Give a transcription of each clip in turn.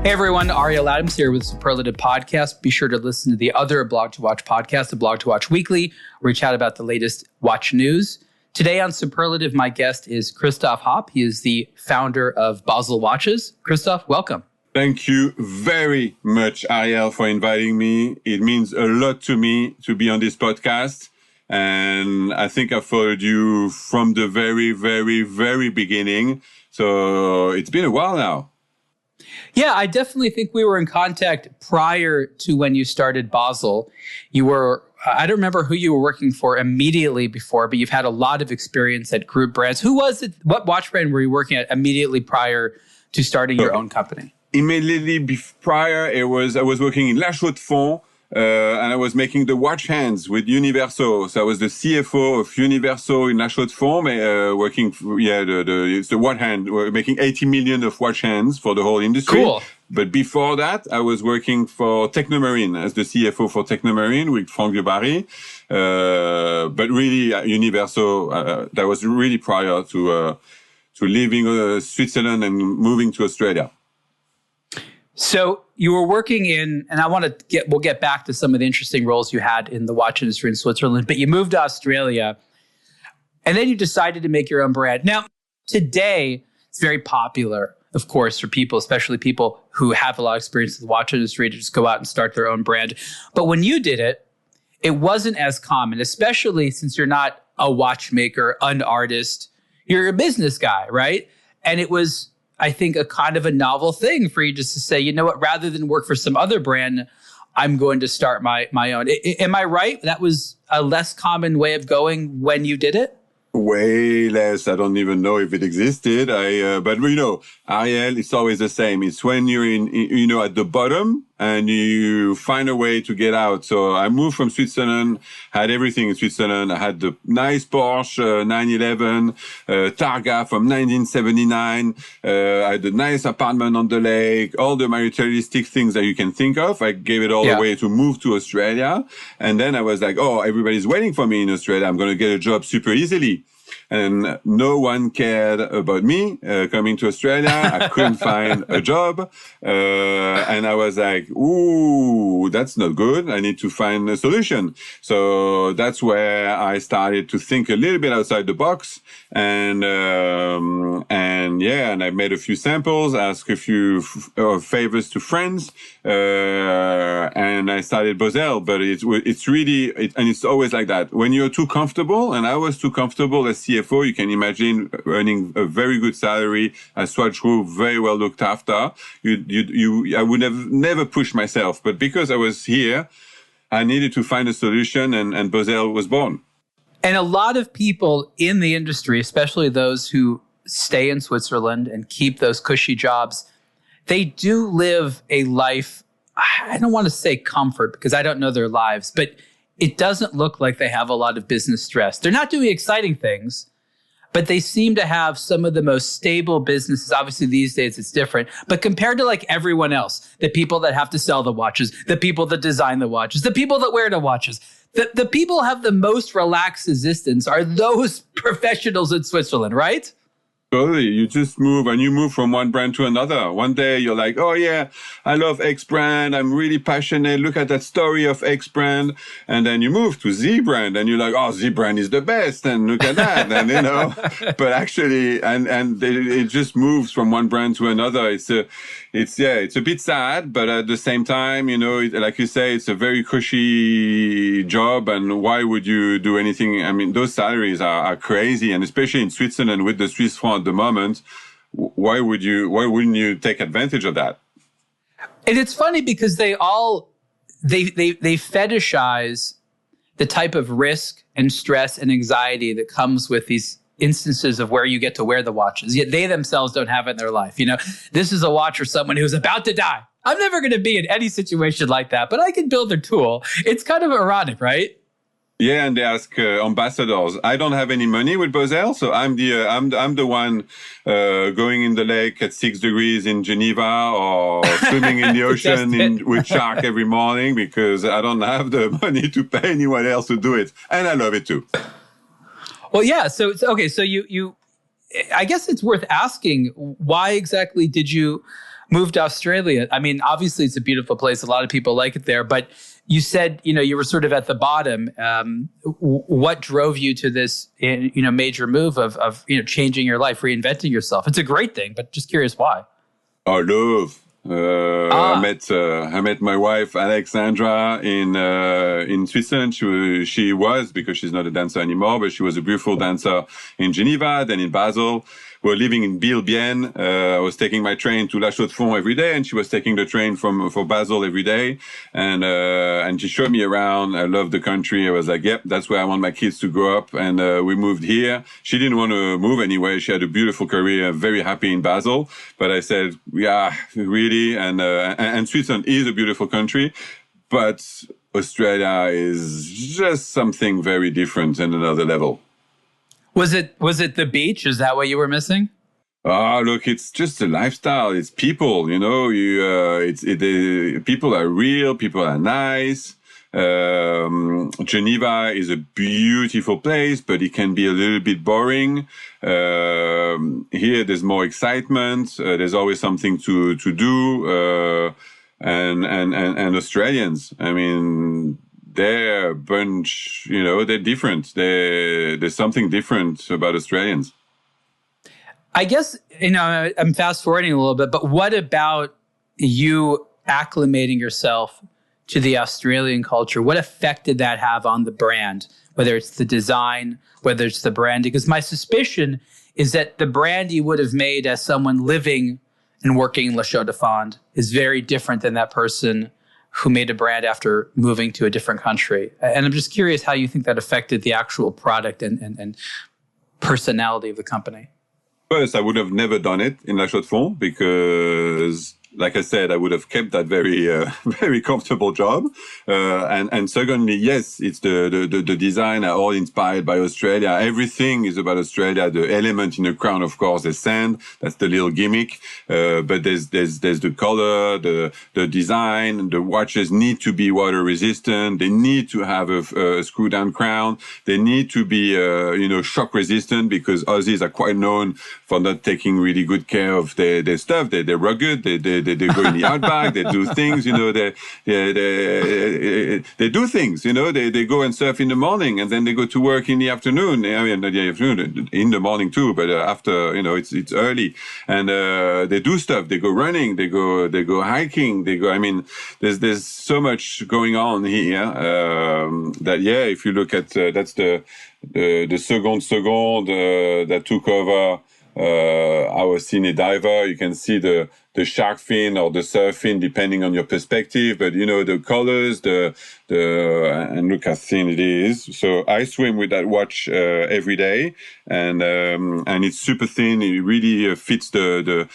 Hey everyone, Ariel Adams here with Superlative Podcast. Be sure to listen to the other aBlogtoWatch podcast, aBlogtoWatch Weekly, where we chat about the latest watch news. Today on Superlative, my guest is Christophe Hoppe. He is the founder of Bausele Watches. Christophe, welcome. Thank you very much, Ariel, for inviting me. It means a lot to me to be on this podcast. And I think I followed you from the very, very, very beginning. So it's been a while now. Yeah, I definitely think we were in contact prior to when you started Bausele. You were, I don't remember who you were working for immediately before, but you've had a lot of experience at group brands. Who was it? What watch brand were you working at immediately prior to starting your own company? Immediately prior, I was working in La Chaux-de-Fonds, and I was making the watch hands with Universo. So I was the CFO of Universo in La Chaux-de-Fonds, working, it's the watch hand, making 80 million of watch hands for the whole industry. Cool. But before that, I was working for Technomarine as the CFO for Technomarine with Franck Dubarry. But really, Universo, that was really prior to leaving Switzerland and moving to Australia. So you were working in, and we'll get back to some of the interesting roles you had in the watch industry in Switzerland, but you moved to Australia and then you decided to make your own brand. Now, today it's very popular, of course, for people, especially people who have a lot of experience in the watch industry, to just go out and start their own brand. But when you did it, it wasn't as common, especially since you're not a watchmaker, an artist, you're a business guy, right? And it was, I think, a kind of a novel thing for you just to say, you know what, rather than work for some other brand, I'm going to start my own. Am I right? That was a less common way of going when you did it? Way less. I don't even know if it existed. But you know, Ariel, it's always the same. It's when you're at the bottom and you find a way to get out. So I moved from Switzerland, had everything in Switzerland. I had the nice Porsche 911, Targa from 1979. I had a nice apartment on the lake, all the materialistic things that you can think of. I gave it all away to move to Australia. And then I was like, oh, everybody's waiting for me in Australia. I'm going to get a job super easily. And no one cared about me coming to Australia. I couldn't find a job. And I was like, ooh, that's not good. I need to find a solution. So that's where I started to think a little bit outside the box. And I made a few samples, asked a few favors to friends. And I started Bausele, but it's really, and it's always like that. When you're too comfortable, and I was too comfortable as CFO, you can imagine earning a very good salary as Swatch Group, very well looked after. I would have never pushed myself, but because I was here, I needed to find a solution, and Bausele was born. And a lot of people in the industry, especially those who stay in Switzerland and keep those cushy jobs, they do live a life, I don't want to say comfort because I don't know their lives, but it doesn't look like they have a lot of business stress. They're not doing exciting things, but they seem to have some of the most stable businesses. Obviously, these days it's different. But compared to like everyone else, the people that have to sell the watches, the people that design the watches, the people that wear the watches, the people who have the most relaxed existence are those professionals in Switzerland, right? Totally. You just move and you move from one brand to another. One day you're like, oh yeah, I love X brand. I'm really passionate. Look at that story of X brand. And then you move to Z brand and you're like, oh, Z brand is the best. And look at that. And but actually, and it just moves from one brand to another. It's a bit sad, but at the same time, like you say, it's a very cushy job. And why would you do anything? I mean, those salaries are crazy. And especially in Switzerland with the Swiss franc at the moment, why wouldn't you take advantage of that? And it's funny because they fetishize the type of risk and stress and anxiety that comes with these instances of where you get to wear the watches, yet they themselves don't have it in their life. This is a watch for someone who's about to die. I'm never going to be in any situation like that, but I can build their tool. It's kind of ironic, right? Yeah, and they ask ambassadors. I don't have any money with Bausele, so I'm the one going in the lake at 6 degrees in Geneva or swimming in the ocean with shark every morning because I don't have the money to pay anyone else to do it, and I love it too. Well, yeah. So okay. So you, I guess it's worth asking, why exactly did you moved to Australia. I mean, obviously it's a beautiful place. A lot of people like it there, but you said, you were sort of at the bottom. What drove you to this, major move of changing your life, reinventing yourself? It's a great thing, but just curious why. Oh, love. I met my wife Alexandra in Switzerland. She was, because she's not a dancer anymore, but she was a beautiful dancer in Geneva, then in Basel. We were living in Biel-Bienne. I was taking my train to La Chaux-de-Fonds every day, and she was taking the train for Basel every day. And she showed me around. I loved the country. I was like, yep, that's where I want my kids to grow up. And we moved here. She didn't want to move anyway. She had a beautiful career, very happy in Basel. But I said, yeah, really. And Switzerland is a beautiful country, but Australia is just something very different and another level. Was it the beach? Is that what you were missing? Look, it's just a lifestyle. It's people, people are real. People are nice. Geneva is a beautiful place, but it can be a little bit boring. Here, there's more excitement. There's always something to do. And Australians, I mean, they're a bunch, they're different. There's something different about Australians. I guess, I'm fast forwarding a little bit, but what about you acclimating yourself to the Australian culture? What effect did that have on the brand? Whether it's the design, whether it's the branding? Because my suspicion is that the brand you would have made as someone living and working in La Chaux-de-Fonds is very different than that person who made a brand after moving to a different country. And I'm just curious how you think that affected the actual product and personality of the company. First, I would have never done it in La Chaux-de-Fonds because, like I said, I would have kept that very, very comfortable job. And secondly, yes, it's the design are all inspired by Australia. Everything is about Australia. The element in the crown, of course, is sand. That's the little gimmick. But there's the color, the design. The watches need to be water resistant. They need to have a screw down crown. They need to be, shock resistant because Aussies are quite known for not taking really good care of their stuff. They're rugged. They go in the outback. They do things. They do things. They go and surf in the morning and then they go to work in the afternoon. I mean, not the afternoon, in the morning too. But after, it's early, and they do stuff. They go running. They go hiking. I mean, there's so much going on here that if you look at that's the second that took over. Our cine diver, you can see the shark fin or the surf fin, depending on your perspective. But the colors, and look how thin it is. So I swim with that watch every day, and it's super thin. It really fits the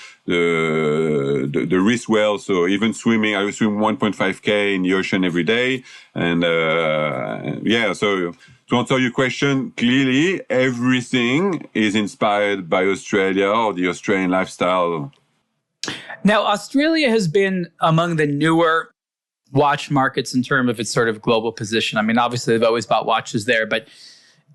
wrist well. So even swimming, I swim 1.5K in the ocean every day, and so. To answer your question, clearly everything is inspired by Australia or the Australian lifestyle. Now, Australia has been among the newer watch markets in terms of its sort of global position. I mean, obviously, they've always bought watches there, but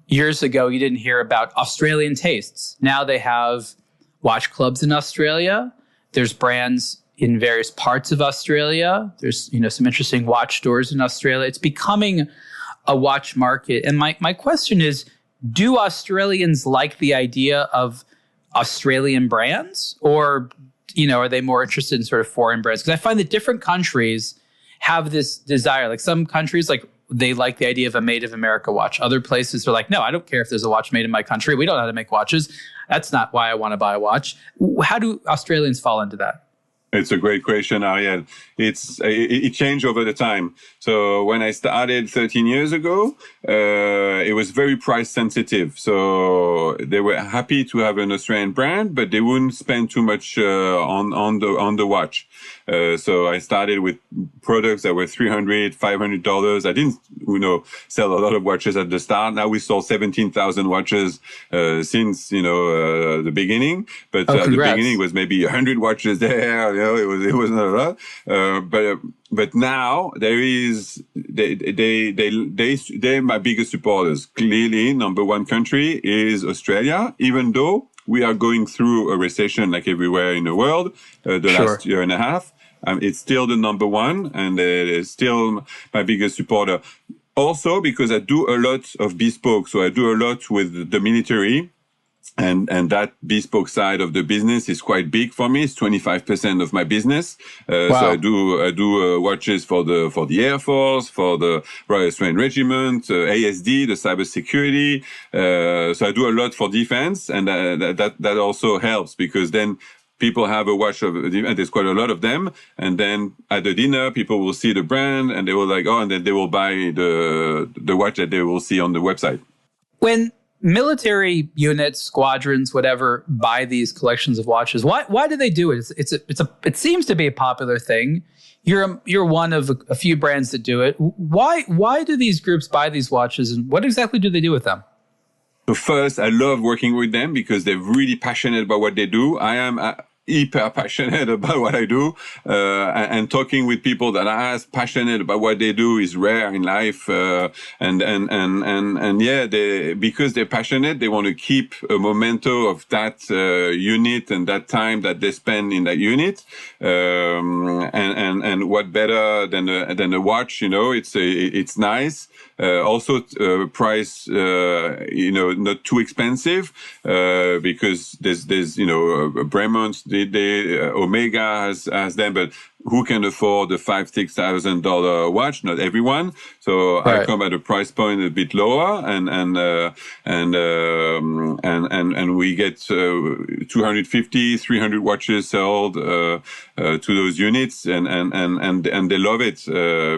years ago, you didn't hear about Australian tastes. Now they have watch clubs in Australia. There's brands in various parts of Australia. There's, some interesting watch stores in Australia. It's becoming a watch market. And my question is, do Australians like the idea of Australian brands, or, are they more interested in sort of foreign brands? Because I find that different countries have this desire. Like some countries, they like the idea of a made of America watch. Other places are like, no, I don't care if there's a watch made in my country. We don't know how to make watches. That's not why I want to buy a watch. How do Australians fall into that? It's a great question, Ariel. It changed over the time. So when I started 13 years ago, it was very price sensitive. So they were happy to have an Australian brand, but they wouldn't spend too much on the watch. So I started with products that were $300, $500. I didn't, sell a lot of watches at the start. Now we sold 17,000 watches since the beginning. But at the beginning it was maybe 100 watches there. It was not a lot. But now they're my biggest supporters. Clearly, number one country is Australia, even though we are going through a recession like everywhere in the world, last year and a half. It's still the number one, and it's still my biggest supporter. Also, because I do a lot of bespoke, so I do a lot with the military. And that bespoke side of the business is quite big for me. It's 25% of my business. Wow. So I do watches for the Air Force, for the Royal Australian Regiment, ASD, the cybersecurity. So I do a lot for defense, and that also helps, because then people have a watch of, and there's quite a lot of them. And then at the dinner, people will see the brand and they will like, and then they will buy the watch that they will see on the website. When military units, squadrons, whatever, buy these collections of watches, why do they do it? It seems to be a popular thing. You're one of a few brands that do it. Why do these groups buy these watches, and what exactly do they do with them? So first, I love working with them because they're really passionate about what they do. I am hyper passionate about what I do, and talking with people that are as passionate about what they do is rare in life. And because they're passionate, they want to keep a memento of that unit and that time that they spend in that unit. And what better than a watch? It's nice. Also, price, not too expensive, because there's Bremont, Omega has them, but who can afford a $5,000-$6,000 watch? Not everyone. So right. I come at a price point a bit lower, and we get 250, 300 watches sold to those units, and they love it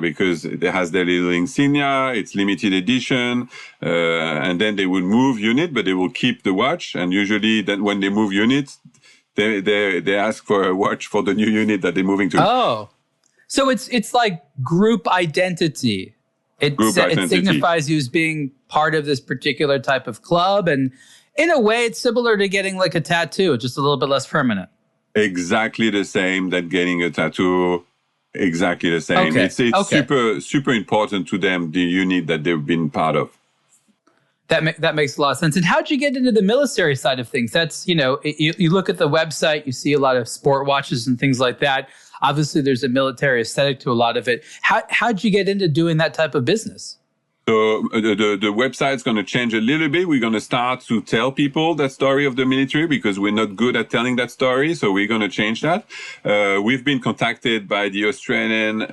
because it has their little insignia. It's limited edition, and then they will move unit, but they will keep the watch. And usually, then when they move units, they ask for a watch for the new unit that they're moving to. Oh, so it's like group identity. It signifies you as being part of this particular type of club, and in a way, it's similar to getting like a tattoo, just a little bit less permanent. Exactly the same that getting a tattoo. Exactly the same. Okay. It's super important to them, the unit that they've been part of. That makes a lot of sense. And how'd you get into the military side of things? That's, you look at the website, you see a lot of sport watches and things like that. Obviously, there's a military aesthetic to a lot of it. How'd you get into doing that type of business? So the website's going to change a little bit. We're going to start to tell people that story of the military because we're not good at telling that story. So we're going to change that. We've been contacted by the Australian.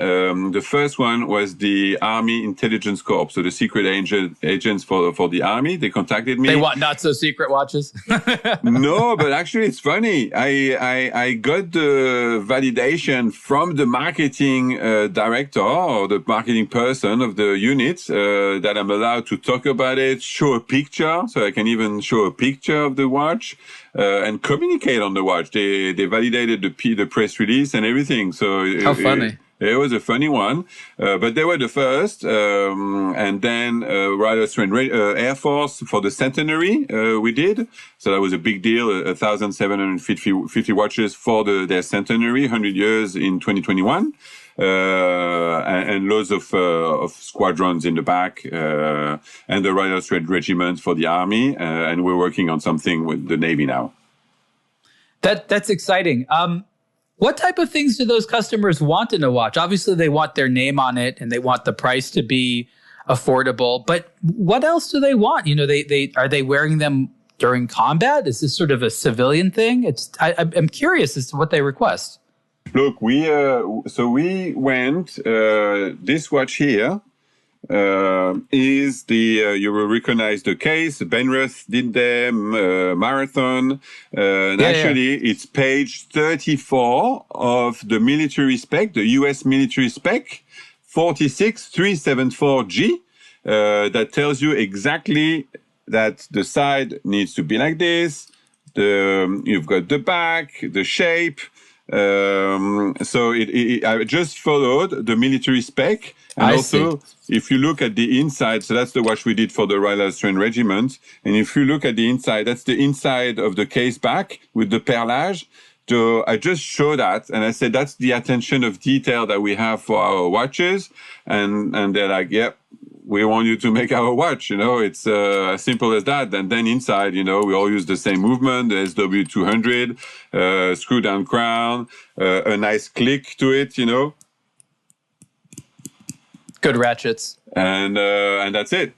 The first one was the Army Intelligence Corps. So the secret agents for the Army. They contacted me. They want not so secret watches. No, but actually it's funny. I got the validation from the marketing director or the marketing person of the unit. That I'm allowed to talk about it, show a picture, so I can even show a picture of the watch and communicate on the watch. They validated the press release and everything. So how funny! It was a funny one, but they were the first. And then Royal Australian Air Force for the centenary we did. So that was a big deal. 1,750 watches for their centenary, 100 years in 2021. And loads of squadrons in the back, and the Royal Australian Regiment for the Army, and we're working on something with the Navy now. That's exciting. What type of things do those customers want in a watch? Obviously, they want their name on it, and they want the price to be affordable. But what else do they want? Are they wearing them during combat? Is this sort of a civilian thing? I'm curious as to what they request. Look, we went, this watch here is you will recognize the case. Benrith did them, Marathon. It's page 34 of the military spec, the US military spec, 46374G, that tells you exactly that the side needs to be like this. You've got the back, the shape. So I just followed the military spec, and also if you look at the inside, so that's the watch we did for the Royal Australian Regiment, and if you look at the inside, that's the inside of the case back with the perlage. So I just showed that, and I said that's the attention of detail that we have for our watches, and they're like, yep. we want you to make our watch. It's as simple as that. And then inside, we all use the same movement, the SW200, screw down crown, a nice click to it, Good ratchets. And that's it.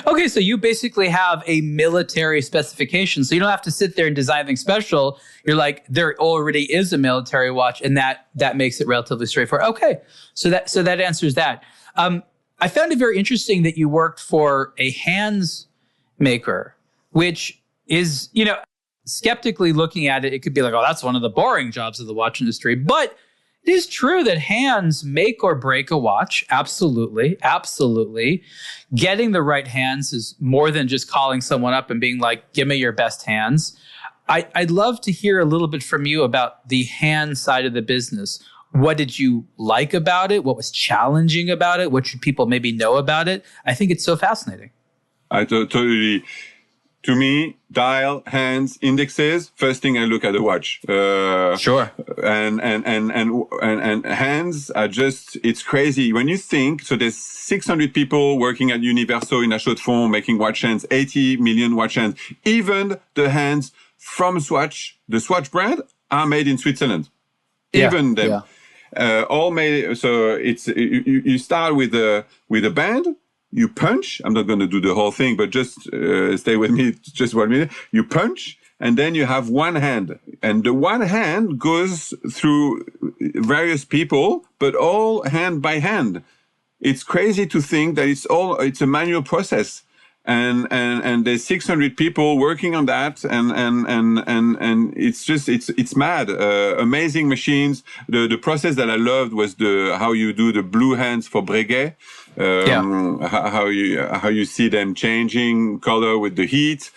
Okay, so you basically have a military specification. So you don't have to sit there and design anything special. You're like, there already is a military watch, and that makes it relatively straightforward. Okay, so that answers that. I found it very interesting that you worked for a hands maker, which is, skeptically looking at it, it could be like, oh, that's one of the boring jobs of the watch industry. But it is true that hands make or break a watch. Absolutely. Absolutely. Getting the right hands is more than just calling someone up and being like, give me your best hands. I'd love to hear a little bit from you about the hand side of the business. What did you like about it? What was challenging about it? What should people maybe know about it? I think it's so fascinating. I totally. To me, dial, hands, indexes. First thing I look at the watch. Sure. And hands are just. It's crazy when you think. So there's 600 people working at Universo in Chaux-de-Fonds making watch hands, 80 million watch hands. Even the hands from Swatch, the Swatch brand, are made in Switzerland. Even them, all made. So it's you start with a band. You punch. I'm not going to do the whole thing, but just stay with me just 1 minute. You punch, and then you have one hand. And the one hand goes through various people, but all hand by hand. It's crazy to think that it's a manual process. And there's 600 people working on that, and it's mad. Amazing machines. The process that I loved was how you do the blue hands for Breguet. How you see them changing color with the heat,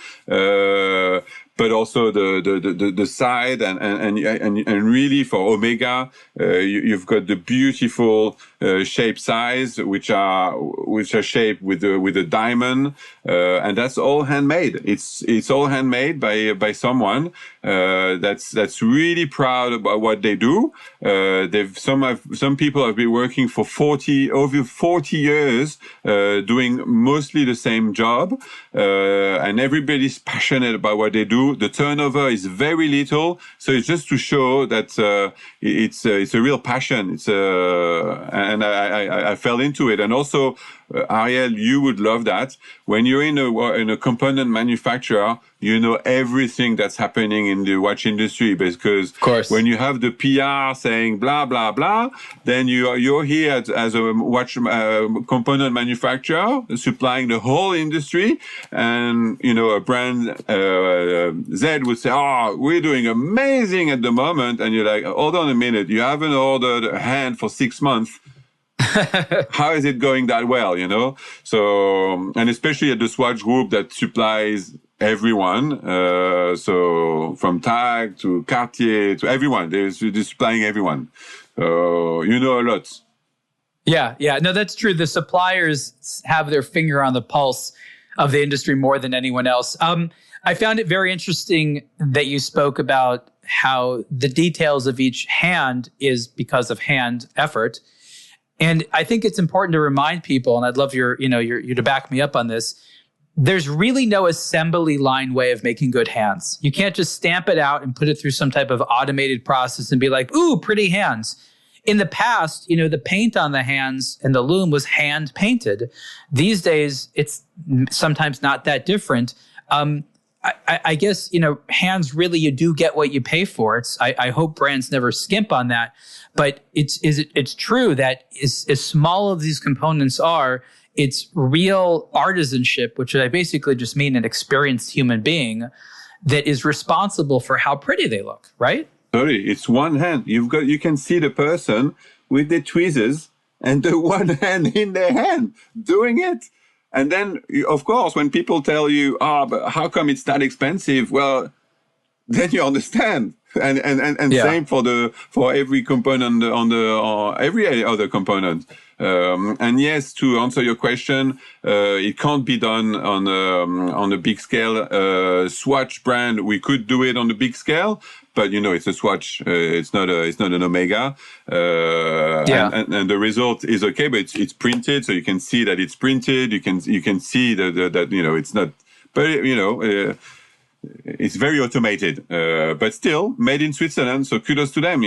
but also the side and really for Omega, you've got the beautiful shape size which are shaped with a diamond, and that's all handmade. It's all handmade by someone that's really proud about what they do. Some people have been working for over 40 years doing mostly the same job, and everybody's passionate about what they do. The turnover is very little, so it's just to show that it's a real passion. And I fell into it. And also, Ariel, you would love that. When you're in a component manufacturer, you know everything that's happening in the watch industry, because when you have the PR saying blah blah blah, then you're here as a watch component manufacturer supplying the whole industry, and a brand Z would say, "Oh, we're doing amazing at the moment," and you're like, "Hold on a minute, you haven't ordered a hand for 6 months." How is it going that well, So, and especially at the Swatch Group that supplies everyone. So from Tag to Cartier to everyone, they're supplying everyone. A lot. Yeah. No, that's true. The suppliers have their finger on the pulse of the industry more than anyone else. I found it very interesting that you spoke about how the details of each hand is because of hand effort. And I think it's important to remind people, and I'd love you to back me up on this. There's really no assembly line way of making good hands. You can't just stamp it out and put it through some type of automated process and be like, ooh, pretty hands. In the past, the paint on the hands and the loom was hand painted. These days, it's sometimes not that different. I guess, hands really, you do get what you pay for. I hope brands never skimp on that. But it's true that as small as these components are, it's real artisanship, which I basically just mean an experienced human being that is responsible for how pretty they look, right? Sorry, it's one hand. You can see the person with the tweezers and the one hand in their hand doing it. And then, of course, when people tell you, but how come it's that expensive? Well, then you understand. And same for every component on every other component. And yes, to answer your question, it can't be done on a big scale. Swatch brand, we could do it on a big scale, but it's a Swatch. It's not an Omega. And the result is okay, but it's printed, so you can see that it's printed. You can see that it's not, but it's very automated, but still made in Switzerland. So kudos to them.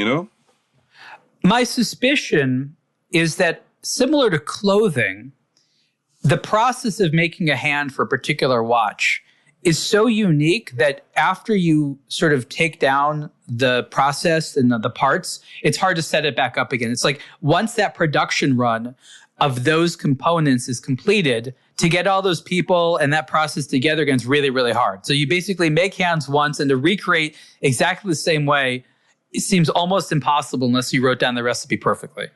My suspicion is that similar to clothing, the process of making a hand for a particular watch is so unique that after you sort of take down the process and the parts, it's hard to set it back up again. It's like once that production run of those components is completed, to get all those people and that process together again is really, really hard. So you basically make hands once, and to recreate exactly the same way, it seems almost impossible unless you wrote down the recipe perfectly.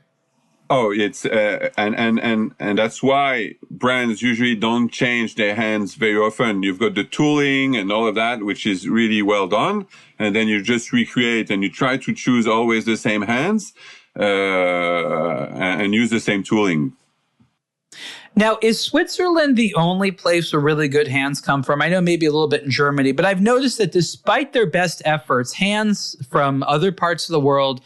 Oh, it's and that's why brands usually don't change their hands very often. You've got the tooling and all of that, which is really well done, and then you just recreate and you try to choose always the same hands and use the same tooling. Now, is Switzerland the only place where really good hands come from? I know maybe a little bit in Germany, but I've noticed that despite their best efforts, hands from other parts of the world,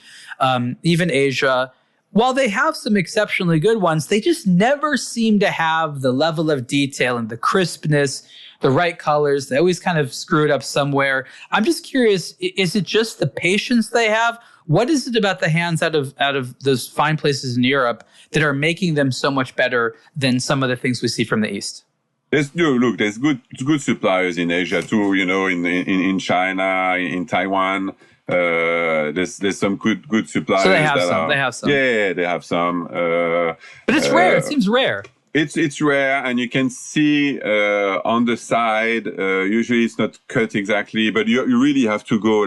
even Asia, while they have some exceptionally good ones, they just never seem to have the level of detail and the crispness, the right colors. They always kind of screw it up somewhere. I'm just curious, is it just the patience they have? What is it about the hands out of those fine places in Europe that are making them so much better than some of the things we see from the East? There's good suppliers in Asia too. In China, in Taiwan. There's some good suppliers. So they have some. Yeah, they have some. But it's rare. It seems rare. It's rare, and you can see on the side. Usually, it's not cut exactly, but you really have to go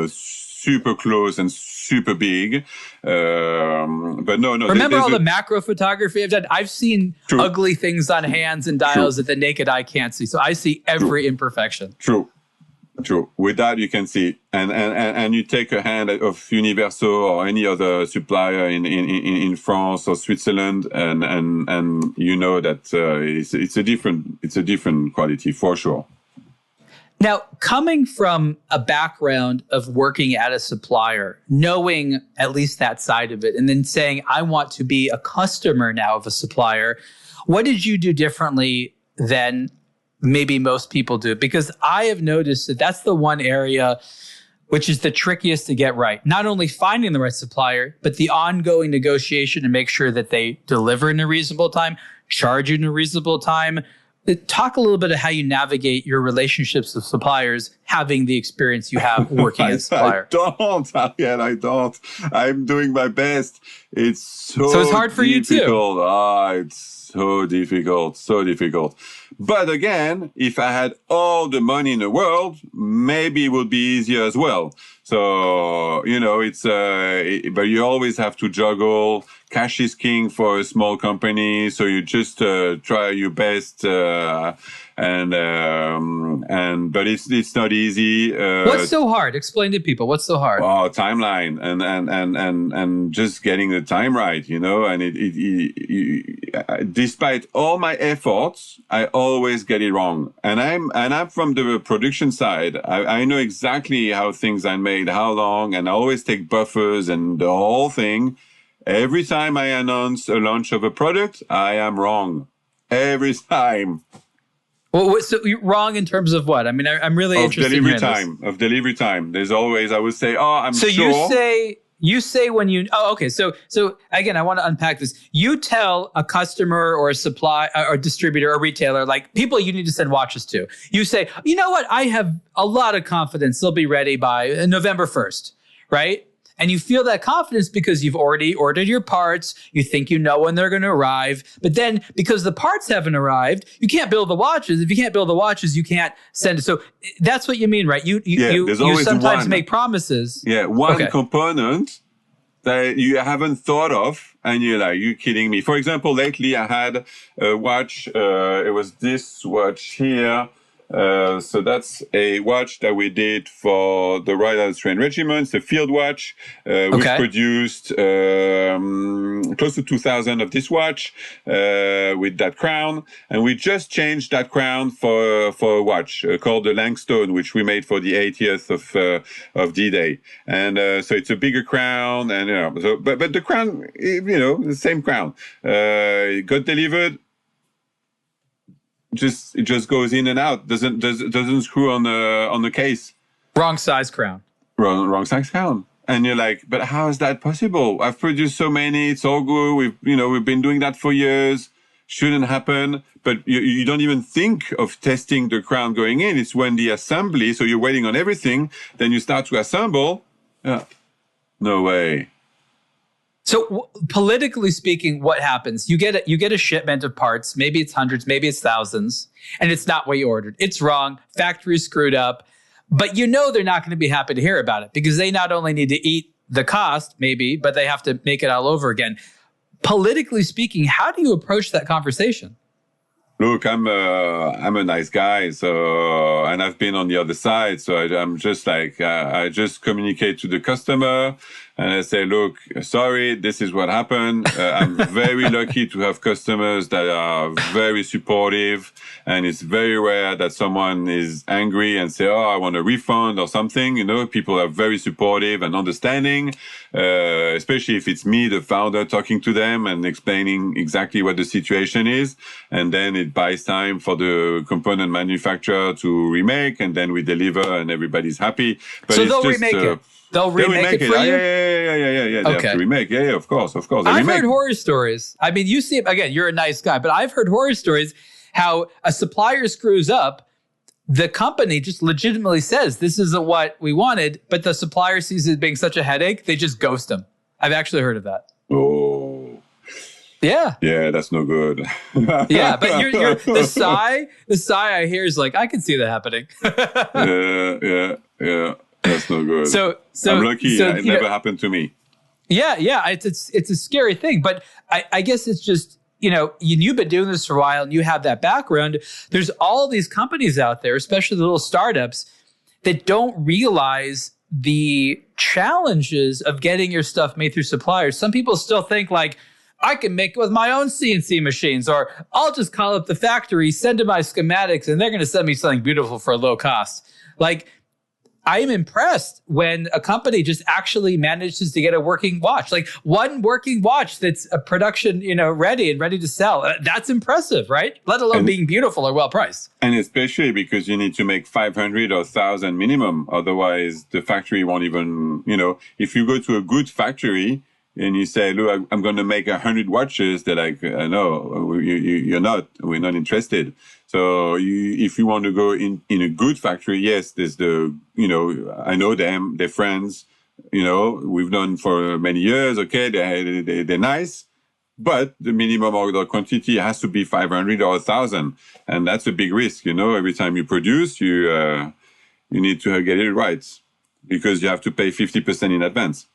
super close and super big. But no. Remember all the macro photography I've done? I've seen ugly things on hands and dials that the naked eye can't see. So I see every imperfection. True. With that, you can see, and you take a hand of Universo or any other supplier in France or Switzerland, and you know that it's a different quality for sure. Now, coming from a background of working at a supplier, knowing at least that side of it, and then saying, I want to be a customer now of a supplier, what did you do differently than maybe most people do? Because I have noticed that that's the one area which is the trickiest to get right. Not only finding the right supplier, but the ongoing negotiation to make sure that they deliver in a reasonable time, charge you in a reasonable time. Talk a little bit of how you navigate your relationships with suppliers, having the experience you have working as a supplier. I don't. I'm doing my best. It's so it's hard for difficult. You too. It's so difficult. But again, if I had all the money in the world, maybe it would be easier as well. So, but you always have to juggle. Cash is king for a small company. So you just try your best. But it's not easy. What's so hard? Explain to people. What's so hard? Oh, timeline and just getting the time right, and despite all my efforts, I always get it wrong. And I'm from the production side. I know exactly how things are made, how long, and I always take buffers and the whole thing. Every time I announce a launch of a product, I am wrong. Every time. Well, so you're wrong in terms of what? I mean, I'm really interested in Of delivery time. There's always, I would say, So you say when you, okay. So again, I want to unpack this. You tell a customer or a supply or distributor or retailer, like people you need to send watches to. You say, you know what? I have a lot of confidence they'll be ready by November 1st, right? And you feel that confidence because you've already ordered your parts. You think you know when they're going to arrive. But then because the parts haven't arrived, you can't build the watches. If you can't build the watches, you can't send it. So that's what you mean, right? You sometimes make promises. Yeah, one component that you haven't thought of, and you're like, you kidding me? For example, lately I had a watch. It was this watch here. So that's a watch that we did for the Royal Australian Regiment. It's a field watch. We've produced close to 2,000 of this watch with that crown, and we just changed that crown for a watch called the Langstone, which we made for the 80th of D-Day. And so it's a bigger crown, and but the crown, the same crown. It got delivered. It just goes in and out. Doesn't screw on the case. Wrong size crown. Wrong size crown. And you're like, but how is that possible? I've produced so many. It's all good. We've been doing that for years. Shouldn't happen. But you don't even think of testing the crown going in. It's when the assembly. So you're waiting on everything. Then you start to assemble. Yeah. No way. So politically speaking, what happens? You get a shipment of parts. Maybe it's hundreds, maybe it's thousands, and it's not what you ordered. It's wrong. Factory screwed up. But they're not going to be happy to hear about it because they not only need to eat the cost, maybe, but they have to make it all over again. Politically speaking, how do you approach that conversation? Look, I'm a nice guy, so, and I've been on the other side, so I'm just like, I just communicate to the customer, and I say, look, sorry, this is what happened. I'm very lucky to have customers that are very supportive, and it's very rare that someone is angry and say, I want a refund or something. People are very supportive and understanding, especially if it's me, the founder, talking to them and explaining exactly what the situation is. And then it buys time for the component manufacturer to remake, and then we deliver and everybody's happy. But so they'll remake it. They'll remake it for you? Yeah. They have to remake. Yeah, of course. I've heard horror stories. I mean, you see, again, you're a nice guy, but I've heard horror stories how a supplier screws up. The company just legitimately says, this isn't what we wanted, but the supplier sees it being such a headache, they just ghost them. I've actually heard of that. Oh. Yeah. Yeah, that's no good. Yeah, but you're the sigh I hear is like, I can see that happening. Yeah. That's no good. So I'm lucky. It never happened to me. Yeah. It's a scary thing, but I guess it's just, you've been doing this for a while and you have that background. There's all these companies out there, especially the little startups, that don't realize the challenges of getting your stuff made through suppliers. Some people still think like, I can make it with my own CNC machines, or I'll just call up the factory, send them my schematics, and they're going to send me something beautiful for a low cost. Like, I am impressed when a company just actually manages to get a working watch, like one working watch that's a production, ready and ready to sell. That's impressive, right? Let alone being beautiful or well priced. And especially because you need to make 500 or 1,000 minimum. Otherwise, the factory won't even, if you go to a good factory and you say, look, I'm going to make 100 watches, they're like, no, we're not interested. So if you want to go in a good factory, yes, there's I know them, they're friends, we've known for many years. Okay. They're nice, but the minimum order quantity has to be 500 or 1,000. And that's a big risk. Every time you produce, you need to get it right because you have to pay 50% in advance.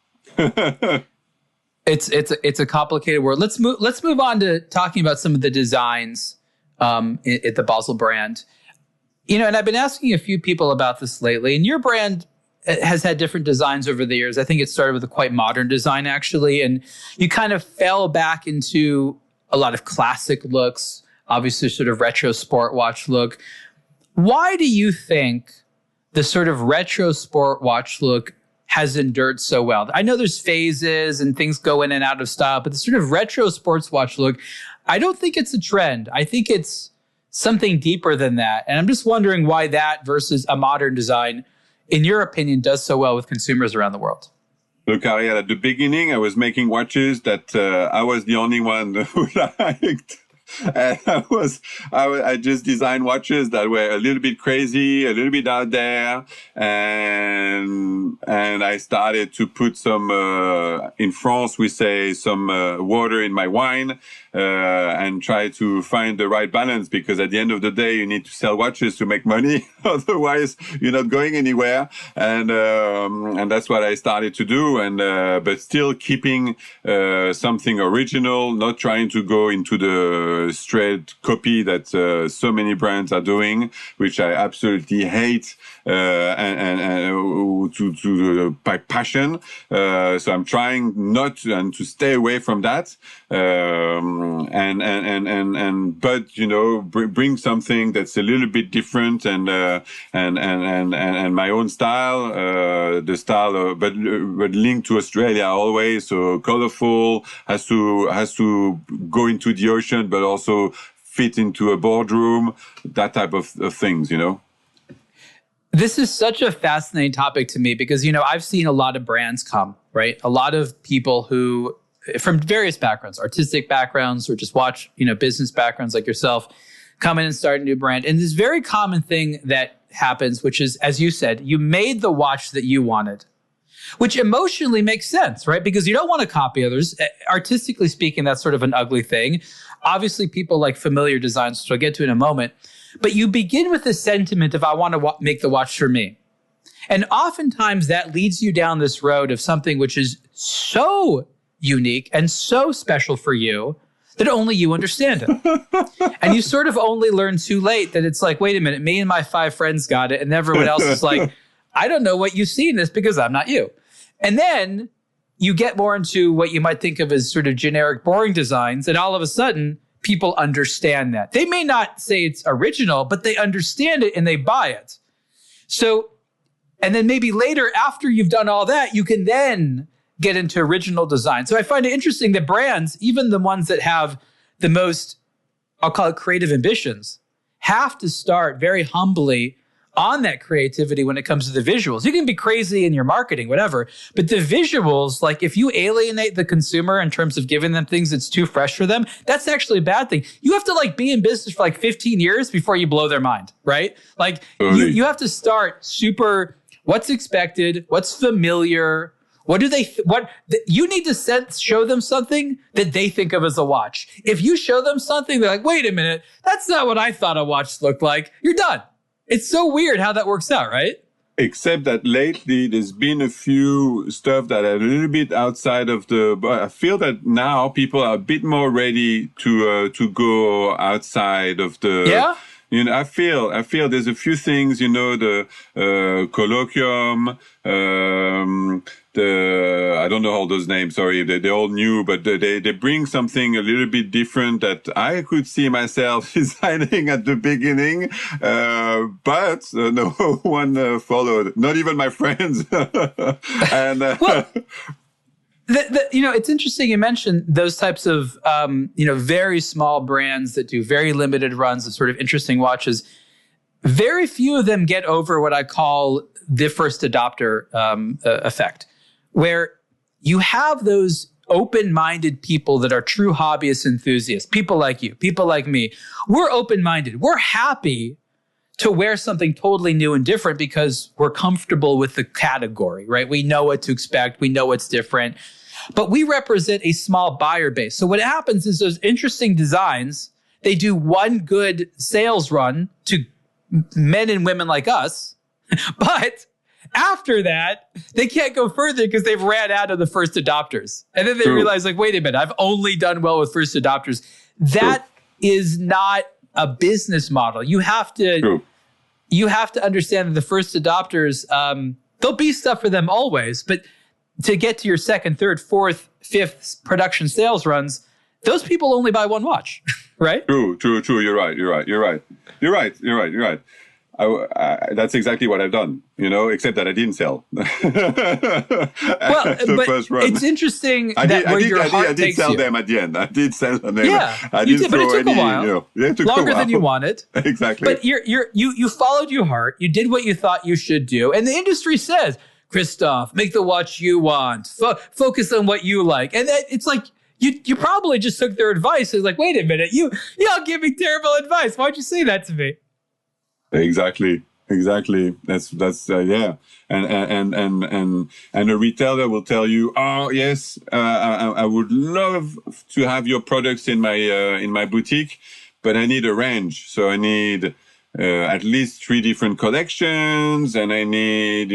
It's a complicated world. Let's move on to talking about some of the designs at the Bausele brand. And I've been asking a few people about this lately, and your brand has had different designs over the years. I think it started with a quite modern design, actually, and you kind of fell back into a lot of classic looks, obviously sort of retro sport watch look. Why do you think the sort of retro sport watch look has endured so well? I know there's phases and things go in and out of style, but the sort of retro sports watch look, I don't think it's a trend. I think it's something deeper than that. And I'm just wondering why that versus a modern design, in your opinion, does so well with consumers around the world. Look, Ariel, at the beginning, I was making watches that I was the only one who liked. And I just designed watches that were a little bit crazy, a little bit out there. And I started to put some, in France, we say some water in my wine, and try to find the right balance, because at the end of the day, you need to sell watches to make money. Otherwise, you're not going anywhere. And that's what I started to do. But still keeping, something original, not trying to go into the straight copy that so many brands are doing, which I absolutely hate by passion. So I'm trying not to, and to stay away from that. But bring something that's a little bit different and my own style, the style, but linked to Australia always. So colorful, has to go into the ocean, but also fit into a boardroom, that type of things, This is such a fascinating topic to me because, I've seen a lot of brands come, right? A lot of people who, from various backgrounds, artistic backgrounds, or just business backgrounds like yourself, come in and start a new brand. And this very common thing that happens, which is, as you said, you made the watch that you wanted, which emotionally makes sense, right? Because you don't want to copy others. Artistically speaking, that's sort of an ugly thing. Obviously, people like familiar designs, which I'll get to in a moment. But you begin with the sentiment of, I want to make the watch for me. And oftentimes that leads you down this road of something which is so unique and so special for you that only you understand it. And you sort of only learn too late that it's like, wait a minute, me and my 5 friends got it. And everyone else is like, I don't know what you see in this because I'm not you. And then you get more into what you might think of as sort of generic, boring designs. And all of a sudden, people understand that. They may not say it's original, but they understand it and they buy it. So, and then maybe later, after you've done all that, you can then get into original design. So I find it interesting that brands, even the ones that have the most, I'll call it creative ambitions, have to start very humbly on that creativity when it comes to the visuals. You can be crazy in your marketing, whatever, but the visuals, like if you alienate the consumer in terms of giving them things that's too fresh for them, that's actually a bad thing. You have to be in business for 15 years before you blow their mind, right? You have to start super, what's expected, what's familiar, you need to show them something that they think of as a watch. If you show them something, they're like, wait a minute, that's not what I thought a watch looked like. You're done. It's so weird how that works out, right? Except that lately there's been a few stuff that are a little bit outside of but I feel that now people are a bit more ready to go outside of the. Yeah. I feel there's a few things, the colloquium, I don't know all those names, sorry, they're all new, but they bring something a little bit different that I could see myself designing at the beginning, but no one followed, not even my friends. And it's interesting you mentioned those types of, very small brands that do very limited runs of sort of interesting watches. Very few of them get over what I call the first adopter effect, where you have those open-minded people that are true hobbyist enthusiasts, people like you, people like me. We're open-minded. We're happy to wear something totally new and different because we're comfortable with the category, right? We know what to expect. We know what's different. But we represent a small buyer base. So what happens is those interesting designs, they do one good sales run to men and women like us. But after that, they can't go further because they've ran out of the first adopters. And then they realize, wait a minute, I've only done well with first adopters. That is not a business model. You have to understand that the first adopters, there'll be stuff for them always, but to get to your second, third, fourth, fifth production sales runs, those people only buy one watch, right? True. You're right. That's exactly what I've done, except that I didn't sell. Well, but first run. It's interesting I did sell them at the end. I did sell them. Yeah, I didn't but it took a while. It took longer a while. than you wanted. Exactly. But you followed your heart. You did what you thought you should do, and the industry says, Christophe, make the watch you want. Focus on what you like, and it's like. You probably just took their advice. It's like, wait a minute, y'all give me terrible advice. Why'd you say that to me? Exactly. That's yeah. And a retailer will tell you, oh yes, I would love to have your products in my boutique, but I need a range. So I need at least 3 different collections, and I need,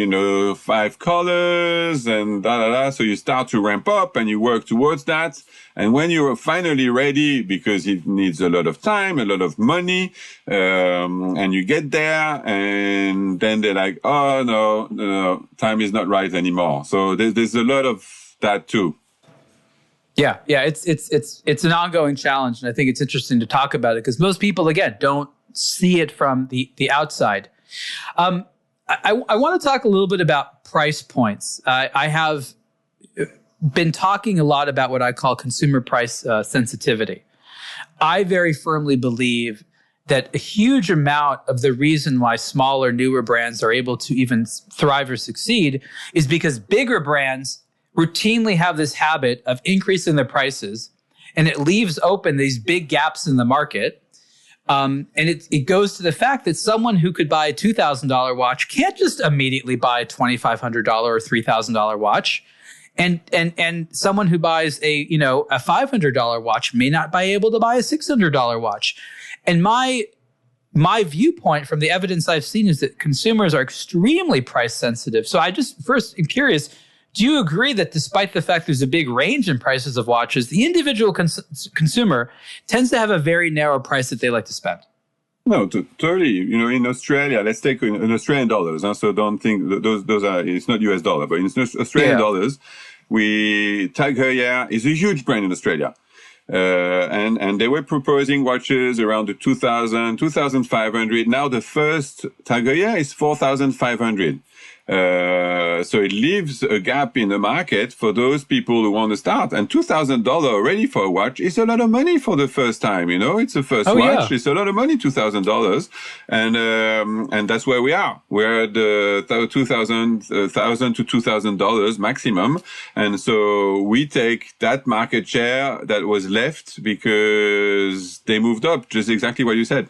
5 colors and da da da. So you start to ramp up and you work towards that. And when you're finally ready, because it needs a lot of time, a lot of money, and you get there, and then they're like, oh no, time is not right anymore. So there's a lot of that too. Yeah, it's an ongoing challenge, and I think it's interesting to talk about it because most people, again, don't see it from the outside. I want to talk a little bit about price points. I have been talking a lot about what I call consumer price sensitivity. I very firmly believe that a huge amount of the reason why smaller, newer brands are able to even thrive or succeed is because bigger brands routinely have this habit of increasing their prices, and it leaves open these big gaps in the market. And it goes to the fact that someone who could buy a $2,000 watch can't just immediately buy a $2,500 or $3,000 watch. And someone who buys a $500 watch may not be able to buy a $600 watch. And my viewpoint from the evidence I've seen is that consumers are extremely price sensitive. So I just first am curious, do you agree that despite the fact there's a big range in prices of watches, the individual consumer tends to have a very narrow price that they like to spend? No, totally. In Australia, let's take in Australian dollars. So don't think those are, it's not US dollar, but in Australian dollars, Tag Heuer is a huge brand in Australia. And they were proposing watches around the 2,000, 2,500. Now the first Tag Heuer is 4,500. So it leaves a gap in the market for those people who want to start. And $2,000 already for a watch is a lot of money for the first time. It's a first watch. Yeah. It's a lot of money, $2,000. And that's where we are. We're at the $1,000 to $2,000 maximum. And so we take that market share that was left because they moved up, just exactly what you said.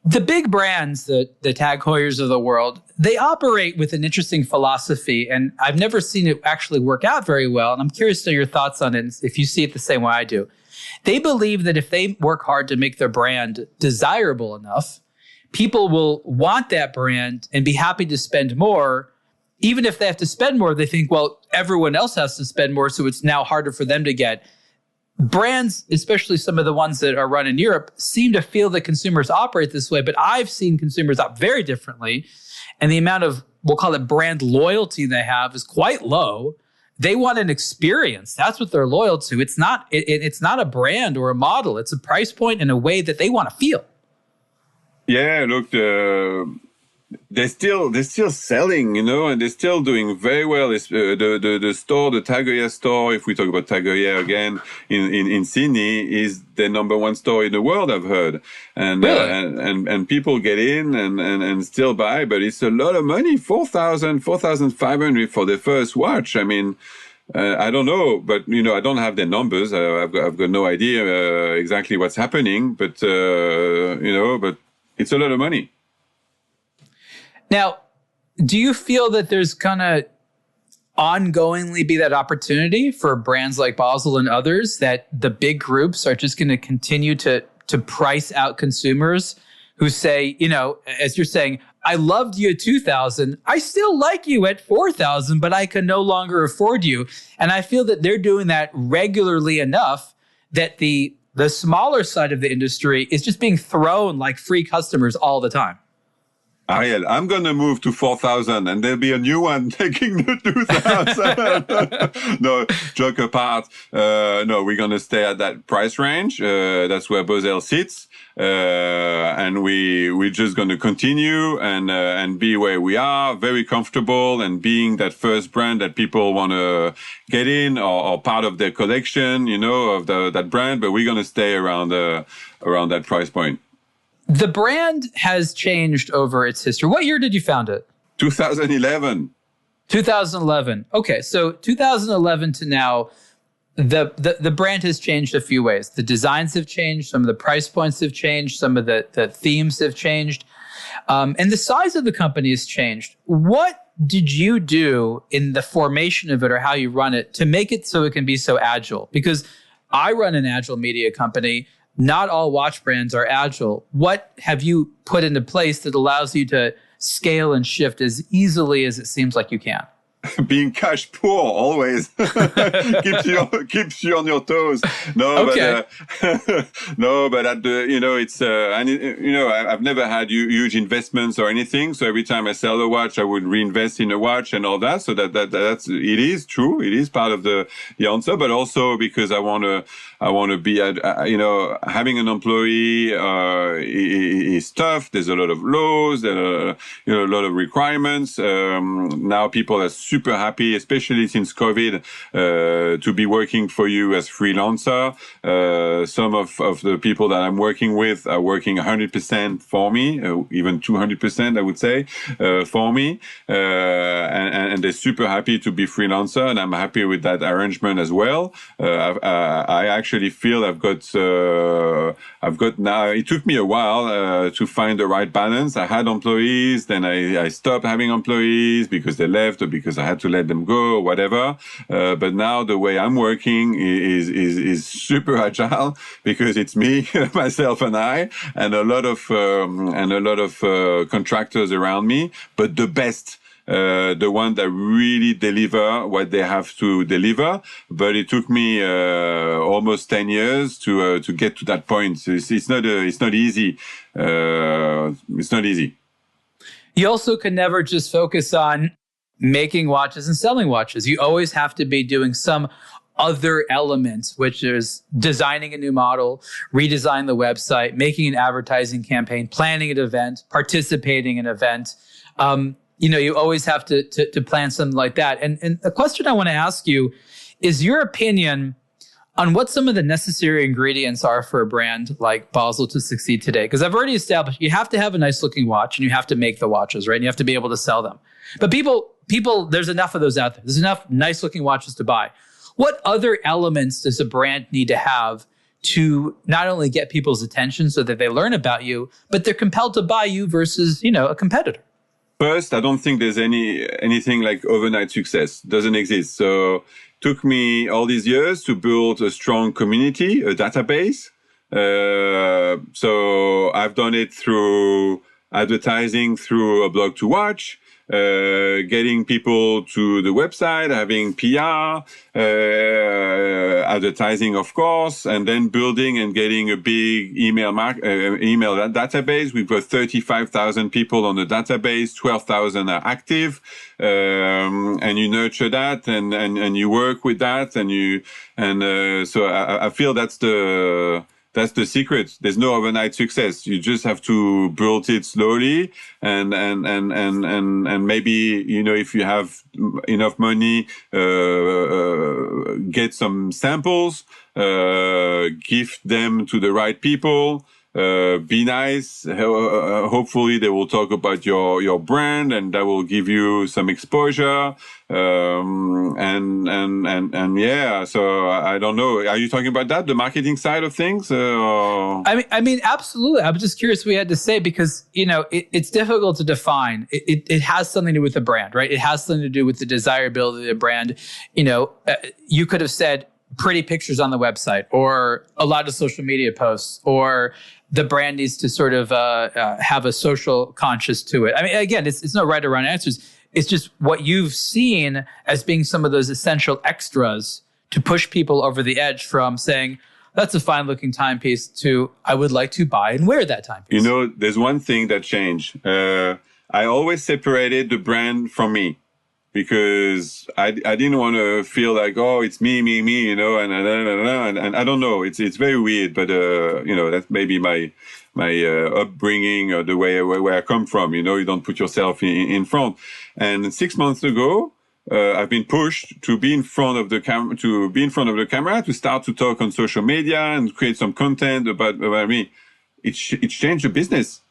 The big brands, the Tag Heuers of the world, they operate with an interesting philosophy, and I've never seen it actually work out very well. And I'm curious to know your thoughts on it, if you see it the same way I do. They believe that if they work hard to make their brand desirable enough, people will want that brand and be happy to spend more. Even if they have to spend more, they think, well, everyone else has to spend more, so it's now harder for them to get. Brands, especially some of the ones that are run in Europe, seem to feel that consumers operate this way, but I've seen consumers opt very differently. And the amount of, we'll call it brand loyalty they have is quite low. They want an experience. That's what they're loyal to. It's not a brand or a model. It's a price point and a way that they want to feel. Yeah, look, they're still selling, and they're still doing very well. It's, the store, the Tag Heuer store, if we talk about Tag Heuer again in Sydney, is the number 1 store in the world, I've heard. And really? And people get in and still buy, but it's a lot of money, 4,000, 4,500 for the first watch. I mean, I don't know, but I don't have the numbers. I've got no idea exactly what's happening, but but it's a lot of money. Now, do you feel that there's going to ongoingly be that opportunity for brands like Bausele and others, that the big groups are just going to continue to price out consumers who say, as you're saying, I loved you at 2,000. I still like you at 4,000, but I can no longer afford you. And I feel that they're doing that regularly enough that the smaller side of the industry is just being thrown like free customers all the time. Ariel, I'm going to move to 4,000 and there'll be a new one taking the 2,000. No, joke apart. No, we're going to stay at that price range. That's where Bausele sits. And we're just going to continue and be where we are, very comfortable, and being that first brand that people want to get in or part of their collection, of that brand. But we're going to stay around that price point. The brand has changed over its history. What year did you found it? 2011. 2011. Okay, so 2011 to now, the brand has changed a few ways. The designs have changed. Some of the price points have changed. Some of the themes have changed. And the size of the company has changed. What did you do in the formation of it or how you run it to make it so it can be so agile? Because I run an agile media company. not all watch brands are agile. What have you put into place that allows you to scale and shift as easily as it seems like you can? Being cash poor always keeps you on your toes. No, okay. But no, but at the it's I've never had huge investments or anything. So every time I sell a watch, I would reinvest in a watch and all that. So that's it is true. It is part of the answer, but also because I want to be having an employee is tough. There's a lot of laws, a lot of requirements. Now people are super happy, especially since COVID, to be working for you as freelancer. Some of the people that I'm working with are working 100% for me, even 200%, I would say, for me. And they're super happy to be freelancer, and I'm happy with that arrangement as well. I actually feel I've got now, it took me a while to find the right balance. I had employees, then I stopped having employees because they left or because I had to let them go or whatever. But now the way I'm working is super agile because it's me, myself and I, and a lot of contractors around me, but the best. The one that really deliver what they have to deliver, but it took me almost 10 years to get to that point. So it's not easy. It's not easy. You also can never just focus on making watches and selling watches. You always have to be doing some other elements, which is designing a new model, redesign the website, making an advertising campaign, planning an event, participating in an event. You always have to plan something like that. And the question I want to ask you is your opinion on what some of the necessary ingredients are for a brand like Bausele to succeed today. Because I've already established you have to have a nice looking watch and you have to make the watches, right? And you have to be able to sell them. But people, there's enough of those out there. There's enough nice looking watches to buy. What other elements does a brand need to have to not only get people's attention so that they learn about you, but they're compelled to buy you versus, a competitor? First, I don't think there's anything like overnight success. Doesn't exist. So took me all these years to build a strong community, a database. So I've done it through advertising, through aBlogtoWatch, getting people to the website, having PR, advertising, of course, and then building and getting a big email database. We've got 35,000 people on the database, 12,000 are active, and you nurture that and you work with that so I feel that's the secret. There's no overnight success. You just have to build it slowly and maybe, if you have enough money, get some samples, gift them to the right people, be nice. Hopefully they will talk about your brand and that will give you some exposure. Yeah, so I don't know. Are you talking about that, the marketing side of things? I mean, absolutely. I'm just curious what we had to say because, it's difficult to define. It has something to do with the brand, right? It has something to do with the desirability of the brand. You could have said pretty pictures on the website or a lot of social media posts, or the brand needs to sort of have a social conscious to it. I mean, again, it's no right or wrong answers. It's just what you've seen as being some of those essential extras to push people over the edge from saying, that's a fine looking timepiece to, I would like to buy and wear that timepiece. There's one thing that changed. I always separated the brand from me because I didn't want to feel like, oh, it's me, and I don't know. It's very weird, but, that's maybe my upbringing or the way where I come from. You don't put yourself in front. And 6 months ago, I've been pushed to be in front of the camera, to start to talk on social media and create some content about me. It changed the business.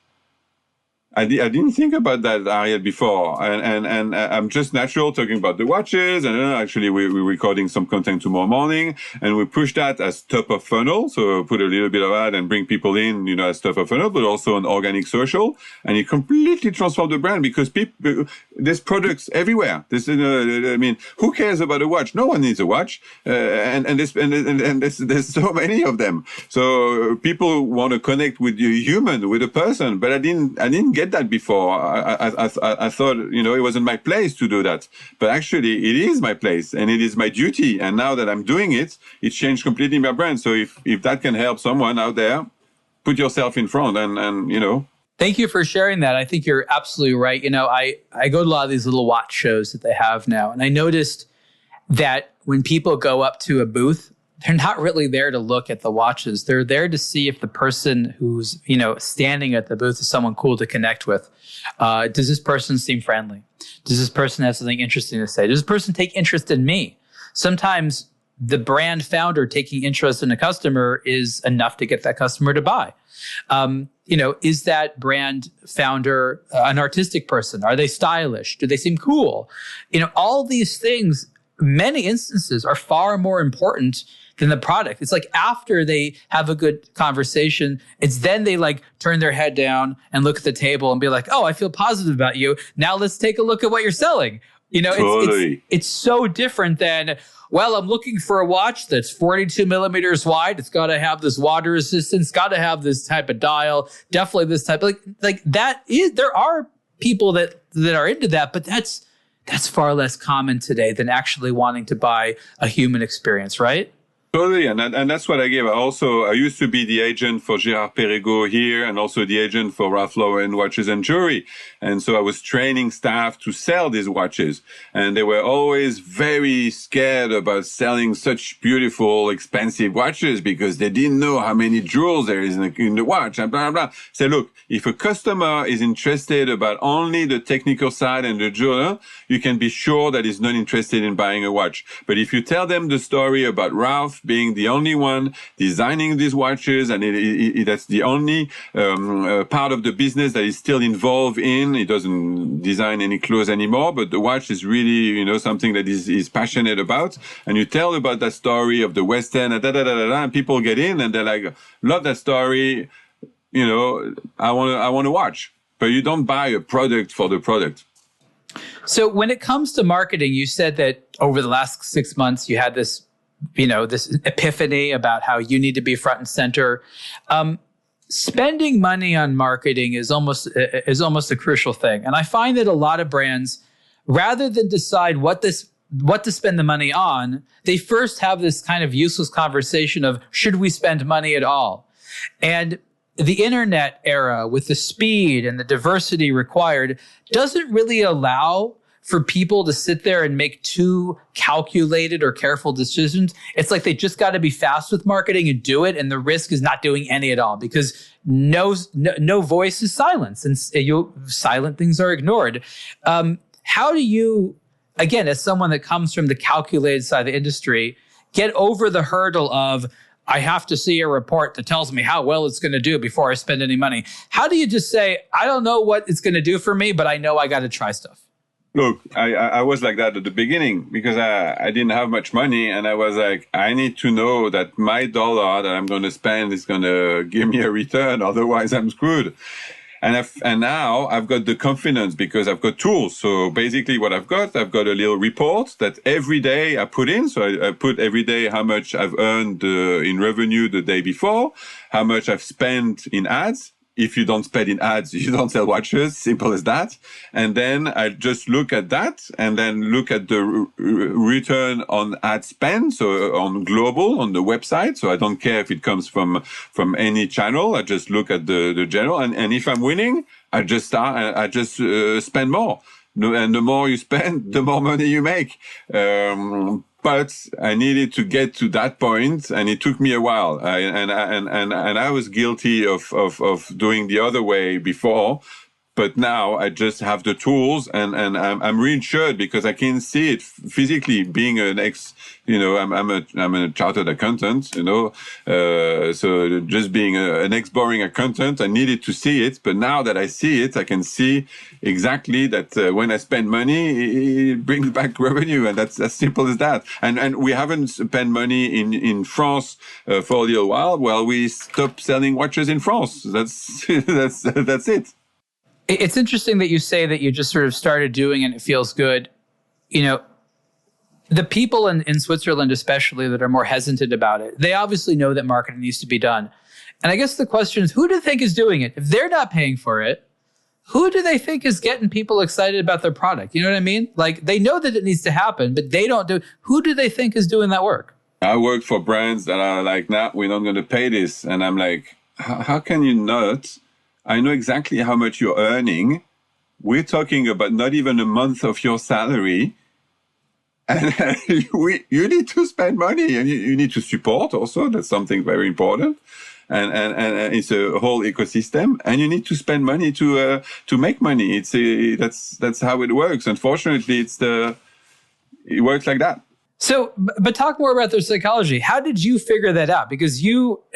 I didn't think about that, Ariel, before. And I'm just natural talking about the watches. And actually, we're recording some content tomorrow morning, and we push that as top of funnel. So put a little bit of ad and bring people in, as top of funnel, but also on organic social. And it completely transformed the brand because there's products everywhere. Who cares about a watch? No one needs a watch. And there's so many of them. So people want to connect with a human, with a person, but I didn't get that before. I thought, it wasn't my place to do that. But actually, it is my place and it is my duty. And now that I'm doing it, it's changed completely my brand. So if that can help someone out there, put yourself in front and. Thank you for sharing that. I think you're absolutely right. I go to a lot of these little watch shows that they have now. And I noticed that when people go up to a booth, they're not really there to look at the watches. They're there to see if the person who's, standing at the booth is someone cool to connect with. Does this person seem friendly? Does this person have something interesting to say? Does this person take interest in me? Sometimes the brand founder taking interest in a customer is enough to get that customer to buy. Is that brand founder an artistic person? Are they stylish? Do they seem cool? All these things, many instances, are far more important than the product. It's like after they have a good conversation, it's then they turn their head down and look at the table and be like, oh, I feel positive about you. Now let's take a look at what you're selling. Totally. It's so different than, well, I'm looking for a watch that's 42 millimeters wide. It's got to have this water resistance, got to have this type of dial, definitely this type. Like that is, there are people that are into that, but that's far less common today than actually wanting to buy a human experience, right? Totally, and that's what I gave. I used to be the agent for Girard-Perregaux here, and also the agent for Ralph Lauren Watches and Jewelry. And so I was training staff to sell these watches, and they were always very scared about selling such beautiful, expensive watches because they didn't know how many jewels there is in the watch, and blah, blah, blah. Say, look, if a customer is interested about only the technical side and the jeweler, you can be sure that he's not interested in buying a watch. But if you tell them the story about Ralph being the only one designing these watches, and that's the only part of the business that is still involved in. He doesn't design any clothes anymore, but the watch is really, something that he's passionate about. And you tell about that story of the West End, and people get in and they're like, love that story. I want to watch. But you don't buy a product for the product. So when it comes to marketing, you said that over the last 6 months, you had this epiphany about how you need to be front and center. Spending money on marketing is almost a crucial thing. And I find that a lot of brands, rather than decide what to spend the money on, they first have this kind of useless conversation of, should we spend money at all? And the internet era, with the speed and the diversity required, doesn't really allow for people to sit there and make too calculated or careful decisions. It's like they just got to be fast with marketing and do it. And the risk is not doing any at all, because no voice is silence, and silent things are ignored. How do you, again, as someone that comes from the calculated side of the industry, get over the hurdle of, I have to see a report that tells me how well it's going to do before I spend any money? How do you just say, I don't know what it's going to do for me, but I know I got to try stuff? Look, I was like that at the beginning because I didn't have much money, and I was like, I need to know that my dollar that I'm going to spend is going to give me a return. Otherwise, I'm screwed. And now I've got the confidence because I've got tools. So basically what I've got a little report that every day I put in. So I put every day how much I've earned in revenue the day before, how much I've spent in ads. If you don't spend in ads, you don't sell watches. Simple as that. And then I just look at that and then look at the return on ad spend. So on global, on the website. So I don't care if it comes from any channel. I just look at the general. And if I'm winning, I just spend more. And the more you spend, the more money you make. But I needed to get to that point, and it took me a while. And I was guilty of doing the other way before. But now I just have the tools, and I'm reinsured because I can see it physically. Being I'm a chartered accountant, so just being an ex-boring accountant, I needed to see it. But now that I see it, I can see exactly that when I spend money, it brings back revenue, and that's as simple as that. And we haven't spent money in France for a little while. Well, we stopped selling watches in France. That's that's it. It's interesting that you say that you just sort of started doing it and it feels good. The people in Switzerland, especially, that are more hesitant about it, they obviously know that marketing needs to be done. And I guess the question is, who do they think is doing it? If they're not paying for it, who do they think is getting people excited about their product? You know what I mean? Like, they know that it needs to happen, but they don't do. Who do they think is doing that work? I work for brands that are like, nah, we're not going to pay this. And I'm like, how can you not? I know exactly how much you're earning. We're talking about not even a month of your salary. And you need to spend money, and you need to support also. That's something very important. And it's a whole ecosystem, and you need to spend money to make money. That's how it works. Unfortunately, it works like that. So, but talk more about the psychology. How did you figure that out? Because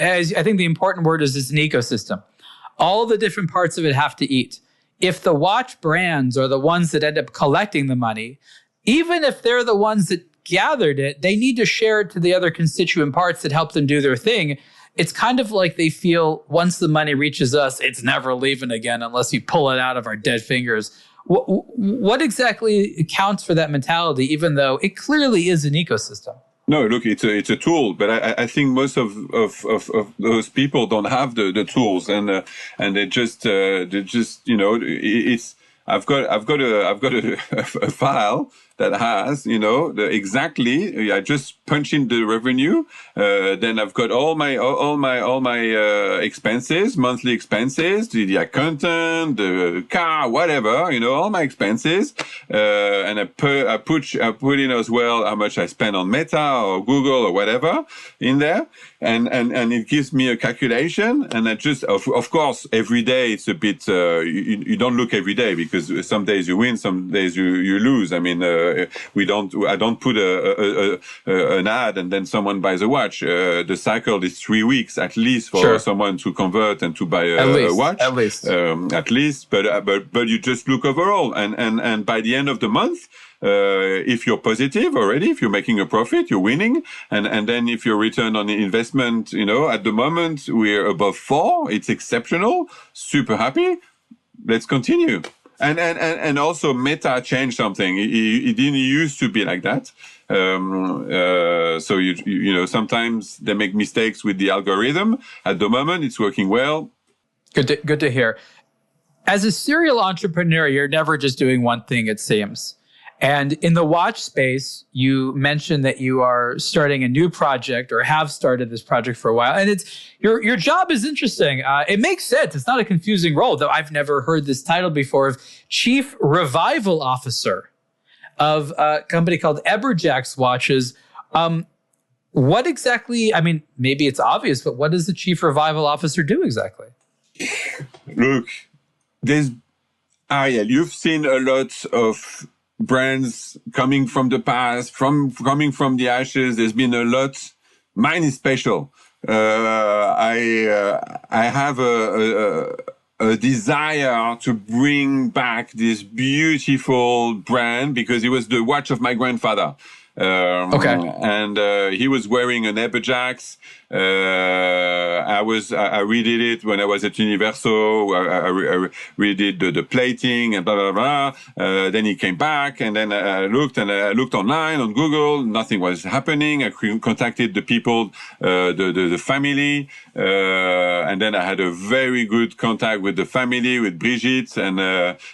I think the important word is it's an ecosystem. All the different parts of it have to eat. If the watch brands are the ones that end up collecting the money, even if they're the ones that gathered it, they need to share it to the other constituent parts that help them do their thing. It's kind of like they feel once the money reaches us, it's never leaving again unless we pull it out of our dead fingers. What exactly accounts for that mentality, even though it clearly is an ecosystem? No, look, it's a tool, but I think most of those people don't have the tools, and they just it's. I've got a file that has, exactly. I just punch in the revenue. Then I've got all my expenses, monthly expenses, the accountant, the car, whatever, all my expenses. And I put in as well how much I spend on Meta or Google or whatever in there. And it gives me a calculation. And I just, of course, every day it's a bit, you don't look every day because some days you win, some days you lose. I mean, I don't put an ad and then someone buys a watch. The cycle is 3 weeks at least for someone to convert and to buy a watch. At least. But you just look overall. And by the end of the month, if you're positive already, if you're making a profit, you're winning. And then if your return on the investment, at the moment we're above 4, it's exceptional, super happy. Let's continue. And also Meta changed something. It didn't used to be like that. So you sometimes they make mistakes with the algorithm. At the moment, it's working well. Good to hear. As a serial entrepreneur, you're never just doing one thing, it seems. And in the watch space, you mentioned that you are starting a new project or have started this project for a while. And your job is interesting. It makes sense. It's not a confusing role, though I've never heard this title before, of Chief Revival Officer of a company called aBlogtoWatch watches. What exactly, I mean, maybe it's obvious, but what does the Chief Revival Officer do exactly? Look, Ariel, you've seen a lot of brands coming from the past, coming from the ashes. There's been a lot. Mine is special. I have a desire to bring back this beautiful brand because it was the watch of my grandfather. And he was wearing an aBlogtoWatch. I redid it when I was at Universo. I redid the plating and blah, blah, blah. Then he came back, and then I looked online on Google. Nothing was happening. I contacted the people, the family. And then I had a very good contact with the family, with Brigitte, and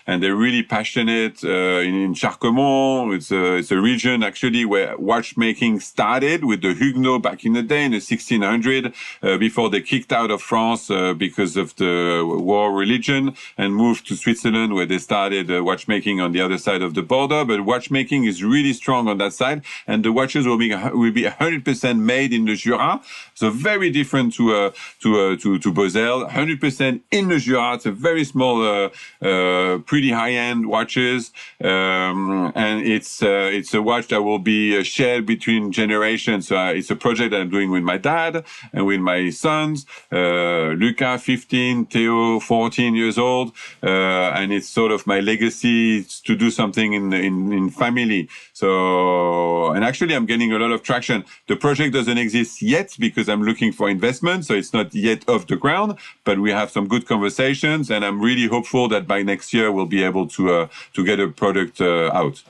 they're really passionate, in Charquemont. It's a region actually where watchmaking started with the Huguenots back in the day in the 1600s. 1900 before they kicked out of France because of the war religion and moved to Switzerland, where they started watchmaking on the other side of the border. But watchmaking is really strong on that side, and the watches will be 100% made in the Jura, so very different to Bausele. 100% in the Jura. It's a very small, pretty high-end watches, and it's a watch that will be shared between generations. So it's a project that I'm doing with my dad and with my sons, Luca, 15, Theo, 14 years old, and it's sort of my legacy to do something in family. So, and actually I'm getting a lot of traction. The project doesn't exist yet because I'm looking for investment, so it's not yet off the ground, but we have some good conversations, and I'm really hopeful that by next year we'll be able to get a product out.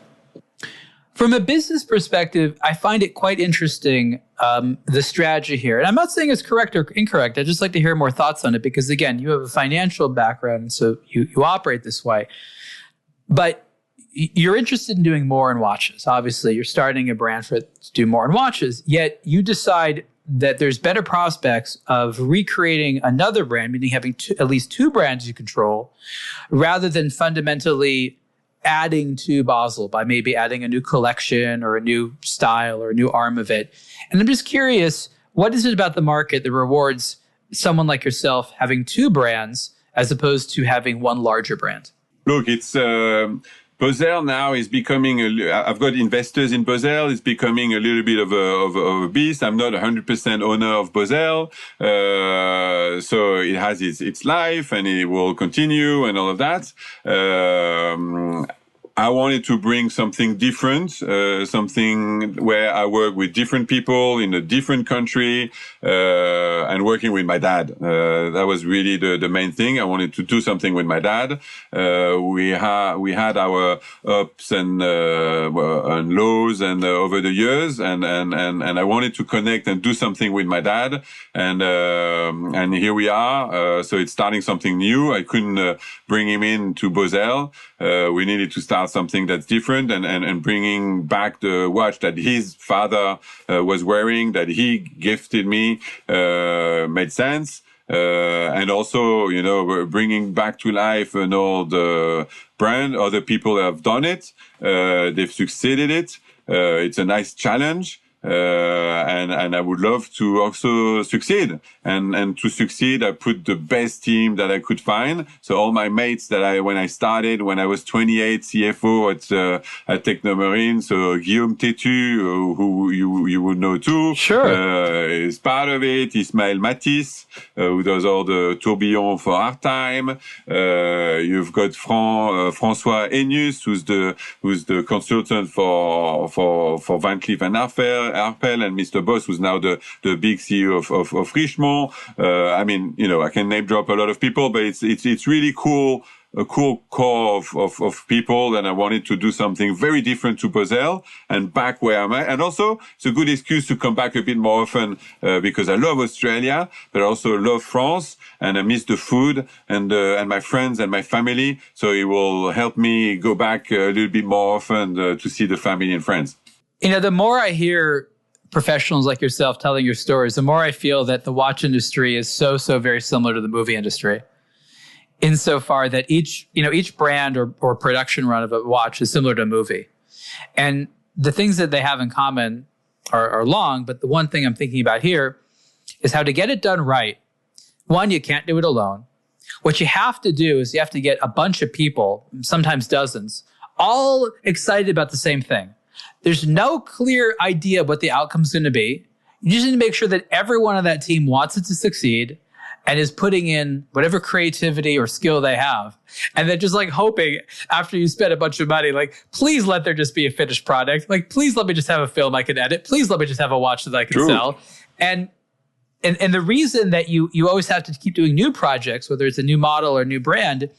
From a business perspective, I find it quite interesting, the strategy here. And I'm not saying it's correct or incorrect. I'd just like to hear more thoughts on it because, again, you have a financial background, so you operate this way. But you're interested in doing more in watches. Obviously, you're starting a brand to do more in watches, yet you decide that there's better prospects of recreating another brand, meaning having at least two brands you control, rather than fundamentally adding to Bausele by maybe adding a new collection or a new style or a new arm of it. And I'm just curious, what is it about the market that rewards someone like yourself having two brands as opposed to having one larger brand? Look, it's Bausele now is becoming I've got investors in Bausele. It's becoming a little bit of a beast. I'm not 100% owner of Bausele. So it has its life and it will continue and all of that. I wanted to bring something different, something where I work with different people in a different country, and working with my dad. That was really the main thing. I wanted to do something with my dad. We had our ups and lows and over the years, and I wanted to connect and do something with my dad. And here we are. So it's starting something new. I couldn't bring him in to Bausele. We needed to start something that's different and bringing back the watch that his father was wearing, that he gifted me, made sense. And also, bringing back to life an old brand. Other people have done it. They've succeeded it. It's a nice challenge. And I would love to also succeed. And to succeed, I put the best team that I could find. So all my mates when I started, when I was 28, CFO at Technomarine. So Guillaume Tétu, who you would know too. Sure. Is part of it. Ismaël Matisse, who does all the tourbillon for our time. You've got François Enius, who's the consultant for Van Cleef & Arpels, and Mr. Boss, who's now the big CEO of Richemont. I can name drop a lot of people, but it's really cool. A cool core of people, and I wanted to do something very different to Bausele and back where I'm at. And also, it's a good excuse to come back a bit more often, because I love Australia, but I also love France, and I miss the food and my friends and my family. So it will help me go back a little bit more often to see the family and friends. The more I hear professionals like yourself telling your stories, the more I feel that the watch industry is so very similar to the movie industry, insofar that each brand or production run of a watch is similar to a movie. And the things that they have in common are long, but the one thing I'm thinking about here is how to get it done right. One, you can't do it alone. What you have to do is you have to get a bunch of people, sometimes dozens, all excited about the same thing. There's no clear idea of what the outcome's going to be. You just need to make sure that everyone on that team wants it to succeed and is putting in whatever creativity or skill they have. And then just hoping after you spend a bunch of money, please let there just be a finished product. Please let me just have a film I can edit. Please let me just have a watch that I can sell. And the reason that you always have to keep doing new projects, whether it's a new model or a new brand,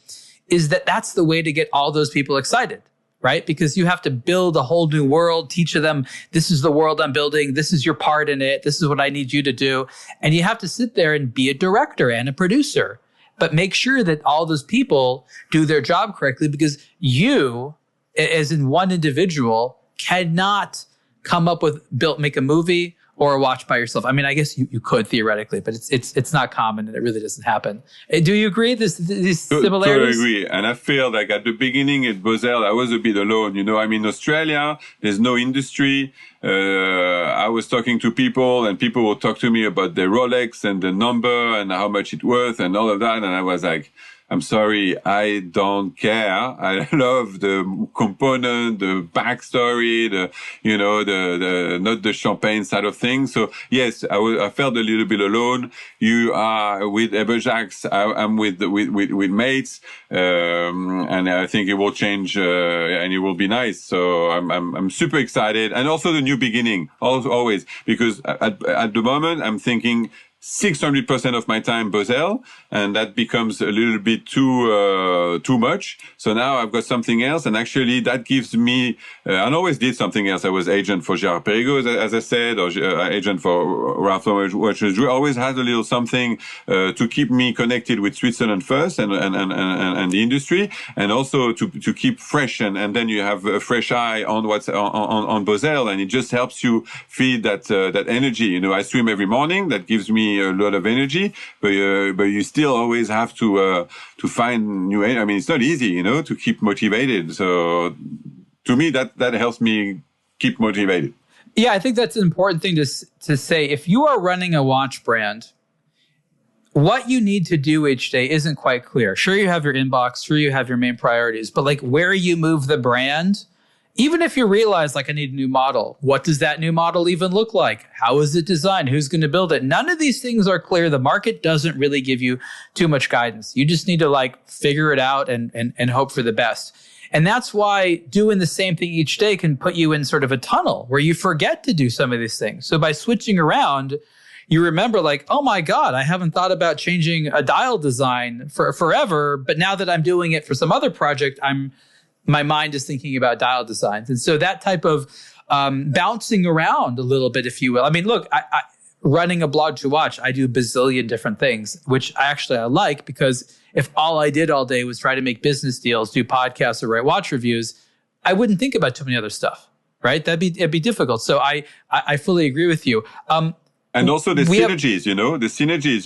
is that that's the way to get all those people excited. Right? Because you have to build a whole new world, teach them, this is the world I'm building, this is your part in it, this is what I need you to do. And you have to sit there and be a director and a producer, but make sure that all those people do their job correctly, because you, as in one individual, cannot come up with, make a movie or a watch by yourself. I mean, I guess you could theoretically, but it's not common and it really doesn't happen. Do you agree these similarities? Totally agree. And I feel like at the beginning at Bausele, I was a bit alone. I'm in Australia. There's no industry. I was talking to people and people would talk to me about their Rolex and the number and how much it's worth and all of that. And I was like, I'm sorry, I don't care. I love the component, the backstory, the not the champagne side of things. So yes, I felt a little bit alone. You are with aBlogtoWatch. I'm with mates, and I think it will change, and it will be nice. So I'm super excited, and also the new beginning, always, because at the moment I'm thinking 600% of my time Bausele, and that becomes a little bit too much. So now I've got something else, and actually that gives me. I always did something else. I was agent for Girard-Perregaux, as I said, or agent for Ralph Lauren watches. We always had a little something to keep me connected with Switzerland first, and the industry, and also to keep fresh, and then you have a fresh eye on what's on Bausele, and it just helps you feed that energy. I swim every morning. That gives me a lot of energy, but you still always have to find new energy. I mean, it's not easy, to keep motivated. So to me, that helps me keep motivated. Yeah, I think that's an important thing to say. If you are running a watch brand, what you need to do each day isn't quite clear. Sure, you have your inbox, sure, you have your main priorities, but like where you move the brand, even if you realize, like, I need a new model, what does that new model even look like? How is it designed? Who's going to build it? None of these things are clear. The market doesn't really give you too much guidance. You just need to figure it out and hope for the best. And that's why doing the same thing each day can put you in sort of a tunnel where you forget to do some of these things. So by switching around, you remember oh my God, I haven't thought about changing a dial design for forever. But now that I'm doing it for some other project, my mind is thinking about dial designs. And so that type of bouncing around a little bit, if you will. I mean, look, I running aBlogtoWatch, I do a bazillion different things, which I like, because if all I did all day was try to make business deals, do podcasts, or write watch reviews, I wouldn't think about too many other stuff, right? It'd be difficult. So I fully agree with you. And also the synergies, the synergies.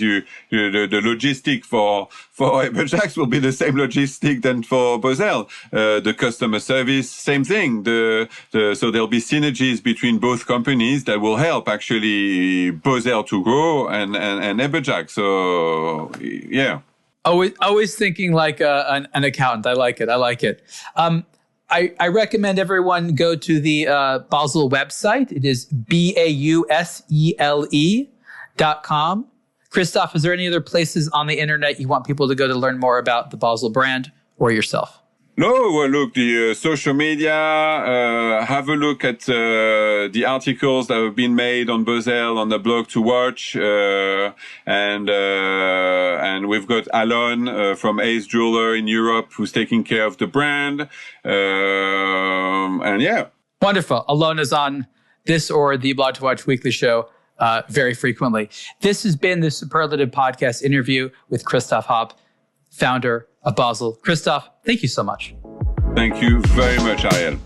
The logistic for aBlogtoWatch will be the same logistic than for Bausele. The customer service, same thing. So there'll be synergies between both companies that will help actually Bausele to grow and aBlogtoWatch. So yeah. Always thinking like an accountant. I like it. I recommend everyone go to the Bausele website. It is BAUSELE.com. Christophe, is there any other places on the internet you want people to go to learn more about the Bausele brand or yourself? No, well, look, the social media, have a look at the articles that have been made on Bausele, on aBlogtoWatch, and we've got Alon from Ace Jeweler in Europe who's taking care of the brand, and yeah. Wonderful. Alon is on this or the aBlogtoWatch weekly show very frequently. This has been the Superlative Podcast interview with Christophe Hoppe, founder of Bausele. Christophe, thank you so much. Thank you very much, Ariel.